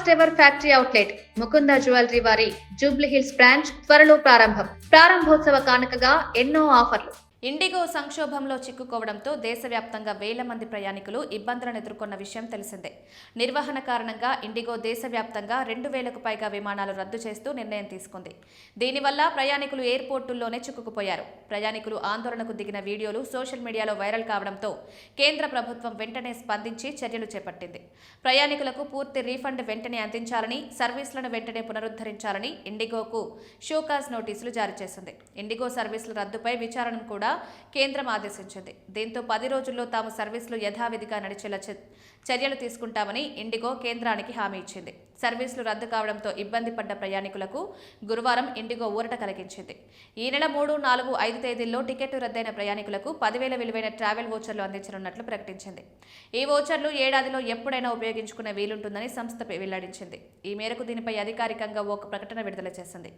First ever factory outlet Mukunda jewellery వారి Jubilee hills branch త్వరలో ప్రారంభోత్సవ కానుకగా ఎన్నో ఆఫర్లు. ఇండిగో సంక్షోభంలో చిక్కుకోవడంతో దేశవ్యాప్తంగా వేల మంది ప్రయాణికులు ఇబ్బందులను ఎదుర్కొన్న విషయం తెలిసిందే. నిర్వహణ కారణంగా ఇండిగో దేశవ్యాప్తంగా 2,000కు పైగా విమానాలు రద్దు చేస్తూ నిర్ణయం తీసుకుంది. దీనివల్ల ప్రయాణికులు ఎయిర్పోర్టుల్లోనే చిక్కుకుపోయారు. ప్రయాణికులు ఆందోళనకు దిగిన వీడియోలు సోషల్ మీడియాలో వైరల్ కావడంతో కేంద్ర ప్రభుత్వం వెంటనే స్పందించి చర్యలు చేపట్టింది. ప్రయాణికులకు పూర్తి రీఫండ్ వెంటనే అందించాలని, సర్వీసులను వెంటనే పునరుద్ధరించాలని ఇండిగోకు షోకాజ్ నోటీసులు జారీ చేసింది. ఇండిగో సర్వీసుల రద్దుపై విచారణను కూడా కేంద్రం ఆదేశించింది. దీంతో 10 రోజుల్లో తాము సర్వీసులు యథావిధిగా నడిచేలా చర్యలు తీసుకుంటామని ఇండిగో కేంద్రానికి హామీ ఇచ్చింది. సర్వీసులు రద్దు కావడంతో ఇబ్బంది పడ్డ ప్రయాణికులకు గురువారం ఇండిగో ఊరట కలిగించింది. ఈ నెల 3, 4, 5 తేదీల్లో టికెట్లు రద్దయిన ప్రయాణికులకు 10,000 విలువైన ట్రావెల్ వోచర్లు అందించనున్నట్లు ప్రకటించింది. ఈ వోచర్లు ఏడాదిలో ఎప్పుడైనా ఉపయోగించుకునే వీలుంటుందని సంస్థ వెల్లడించింది. ఈ మేరకు దీనిపై అధికారికంగా ఒక ప్రకటన విడుదల చేసింది.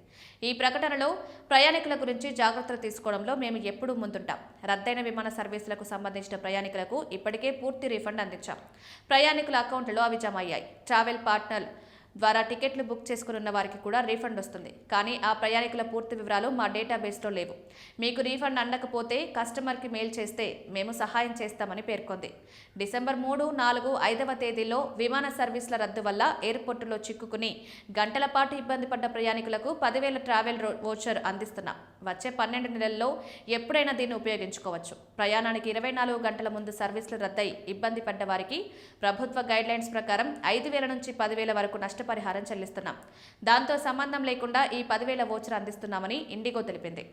ఈ ప్రకటనలో ప్రయాణికుల గురించి జాగ్రత్తలు తీసుకోవడంలో మేము ఎప్పుడూ ముందుంటాం. రద్దయిన విమాన సర్వీసులకు సంబంధించిన ప్రయాణికులకు ఇప్పటికే పూర్తి రీఫండ్ అందించాం. ప్రయాణికుల అకౌంట్లలో అవి జమ అయ్యాయి. ట్రావెల్ పార్ట్నర్ ద్వారా టికెట్లు బుక్ చేసుకున్న వారికి కూడా రీఫండ్ వస్తుంది. కానీ ఆ ప్రయాణికుల పూర్తి వివరాలు మా డేటాబేస్లో లేవు. మీకు రీఫండ్ అందకపోతే కస్టమర్కి మెయిల్ చేస్తే మేము సహాయం చేస్తామని పేర్కొంది. డిసెంబర్ 3, 4, 5వ తేదీల్లో విమాన సర్వీసుల రద్దు వల్ల ఎయిర్పోర్టులో చిక్కుకుని గంటల పాటు ఇబ్బంది పడ్డ ప్రయాణికులకు 10,000 ట్రావెల్ వోచర్ అందిస్తున్నాం. వచ్చే 12 నెలల్లో ఎప్పుడైనా దీన్ని ఉపయోగించుకోవచ్చు. ప్రయాణానికి 24 గంటల ముందు సర్వీసులు రద్దయి ఇబ్బంది పడ్డ వారికి ప్రభుత్వ గైడ్లైన్స్ ప్రకారం 5,000 నుంచి 10,000 వరకు నష్టపరిహారం చెల్లిస్తున్నాం. దాంతో సంబంధం లేకుండా ఈ 10,000 వోచర్ అందిస్తున్నామని ఇండిగో తెలిపింది.